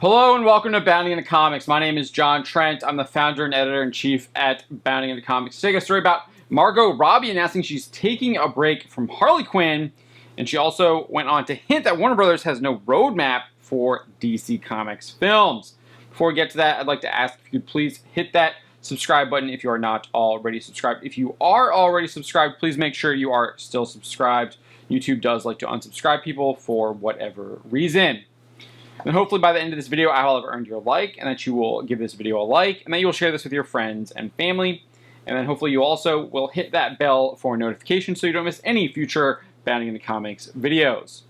Hello and welcome to Bounding into Comics. My name is John Trent. I'm the founder and editor-in-chief at Bounding into Comics. Today, a story about Margot Robbie announcing she's taking a break from Harley Quinn, and she also went on to hint that Warner Brothers has no roadmap for DC Comics films. Before we get to that, I'd like to ask if you could please hit that subscribe button if you are not already subscribed. If you are already subscribed, please make sure you are still subscribed. YouTube does like to unsubscribe people for whatever reason. And hopefully by the end of this video, I will have earned your like, and that you will give this video a like, and that you will share this with your friends and family. And then hopefully you also will hit that bell for notifications so you don't miss any future Bounding into Comics videos.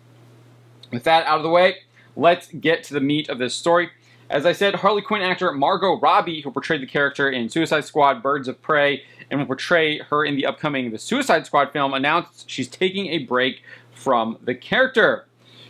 With that out of the way, let's get to the meat of this story. As I said, Harley Quinn actor Margot Robbie, who portrayed the character in Suicide Squad, Birds of Prey, and will portray her in the upcoming The Suicide Squad film, announced she's taking a break from the character.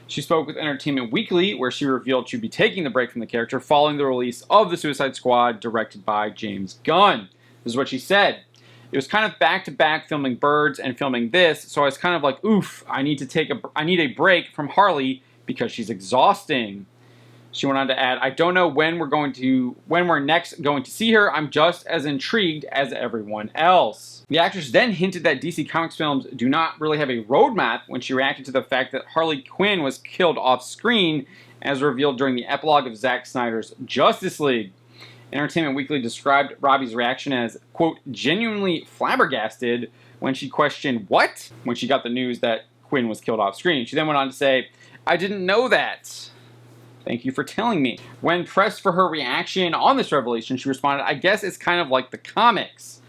She spoke with Entertainment Weekly, where she revealed she'd be taking the break from the character following the release of The Suicide Squad, directed by James Gunn. This is what she said. It was kind of back-to-back filming Birds and filming this, so I was kind of like, oof, I need a break from Harley because she's exhausting. She went on to add, I don't know when we're next going to see her. I'm just as intrigued as everyone else. The actress then hinted that DC Comics films do not really have a roadmap when she reacted to the fact that Harley Quinn was killed off screen, as revealed during the epilogue of Zack Snyder's Justice League. Entertainment Weekly described Robbie's reaction as, quote, genuinely flabbergasted when she questioned what? When she got the news that Quinn was killed off screen. She then went on to say, I didn't know that. Thank you for telling me. When pressed for her reaction on this revelation, she responded, I guess it's kind of like the comics.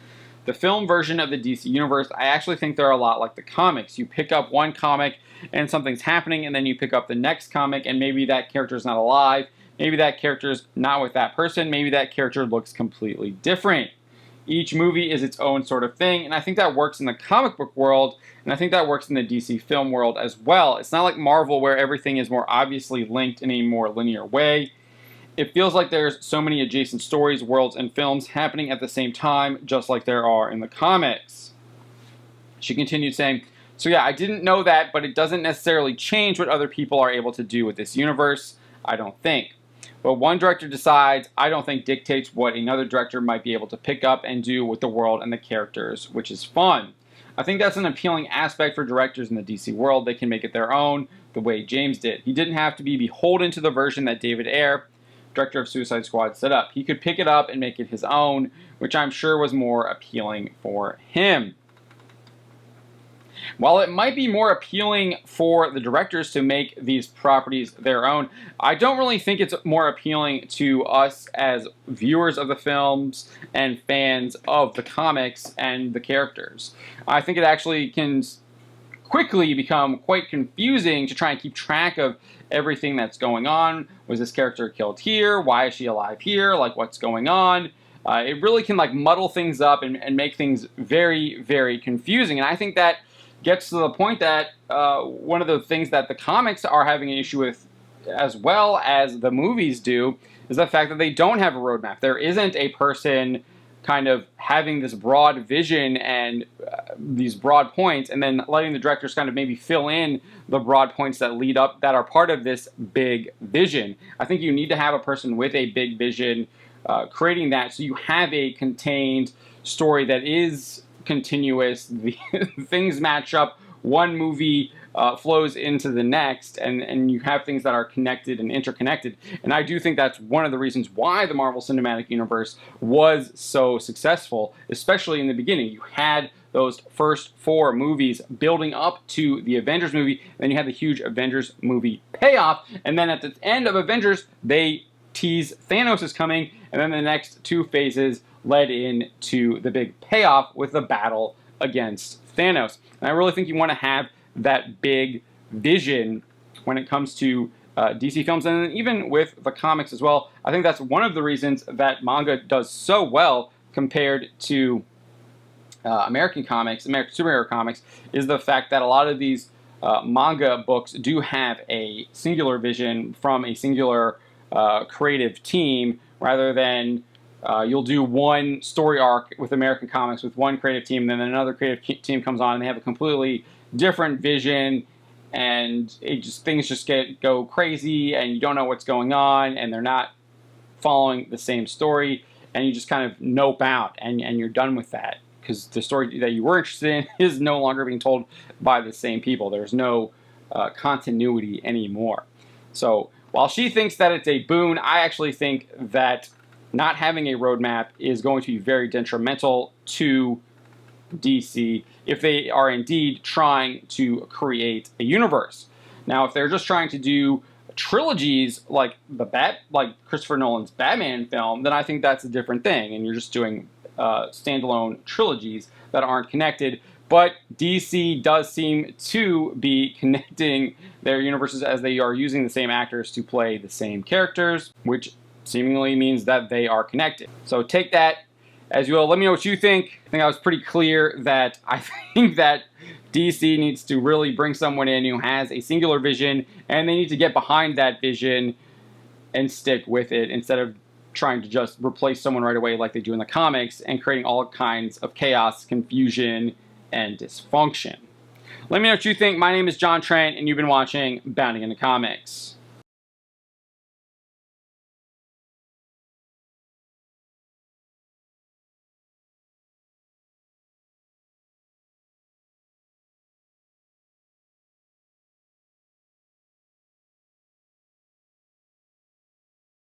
The film version of the DC Universe, I actually think they're a lot like the comics. You pick up one comic and something's happening, and then you pick up the next comic and maybe that character's not alive, maybe that character's not with that person, maybe that character looks completely different. Each movie is its own sort of thing, and I think that works in the comic book world, and I think that works in the DC film world as well. It's not like Marvel where everything is more obviously linked in a more linear way. It feels like there's so many adjacent stories, worlds, and films happening at the same time, just like there are in the comics. She continued saying, so yeah, I didn't know that, but it doesn't necessarily change what other people are able to do with this universe, I don't think. What one director decides, I don't think dictates what another director might be able to pick up and do with the world and the characters, which is fun. I think that's an appealing aspect for directors in the DC world. They can make it their own, the way James did. He didn't have to be beholden to the version that David Ayer, director of Suicide Squad, set up. He could pick it up and make it his own, which I'm sure was more appealing for him. While it might be more appealing for the directors to make these properties their own, I don't really think it's more appealing to us as viewers of the films and fans of the comics and the characters. I think it actually can quickly become quite confusing to try and keep track of everything that's going on. Was this character killed here? Why is she alive here? Like, what's going on? It really can like muddle things up and make things very, very confusing. And I think that gets to the point that one of the things that the comics are having an issue with as well as the movies do is the fact that they don't have a roadmap. There isn't a person kind of having this broad vision and these broad points and then letting the directors kind of maybe fill in the broad points that lead up, that are part of this big vision. I think you need to have a person with a big vision creating that so you have a contained story that is continuous. The things match up. One movie flows into the next, and you have things that are connected and interconnected. And I do think that's one of the reasons why the Marvel Cinematic Universe was so successful, especially in the beginning. You had those first 4 movies building up to the Avengers movie, then you had the huge Avengers movie payoff, and then at the end of Avengers, they tease Thanos is coming, and then the next 2 phases led into the big payoff with the battle against Thanos. And I really think you want to have that big vision when it comes to DC films, and even with the comics as well. I think that's one of the reasons that manga does so well compared to American comics, American superhero comics, is the fact that a lot of these manga books do have a singular vision from a singular creative team, rather than you'll do one story arc with American comics with one creative team, and then another creative team comes on and they have a completely different vision, and things just go crazy, and you don't know what's going on, and they're not following the same story, and you just kind of nope out, and you're done with that, because the story that you were interested in is no longer being told by the same people. There's no continuity anymore. So while she thinks that it's a boon, I actually think that not having a roadmap is going to be very detrimental to DC if they are indeed trying to create a universe. Now, if they're just trying to do trilogies like Christopher Nolan's Batman film, then I think that's a different thing, and you're just doing standalone trilogies that aren't connected. But DC does seem to be connecting their universes, as they are using the same actors to play the same characters, which seemingly means that they are connected. So take that as you will. Let me know what you think. I think I was pretty clear that I think that DC needs to really bring someone in who has a singular vision, and they need to get behind that vision and stick with it, instead of trying to just replace someone right away like they do in the comics and creating all kinds of chaos, confusion, and dysfunction. Let me know what you think. My name is John Trent, and you've been watching Bounding into Comics.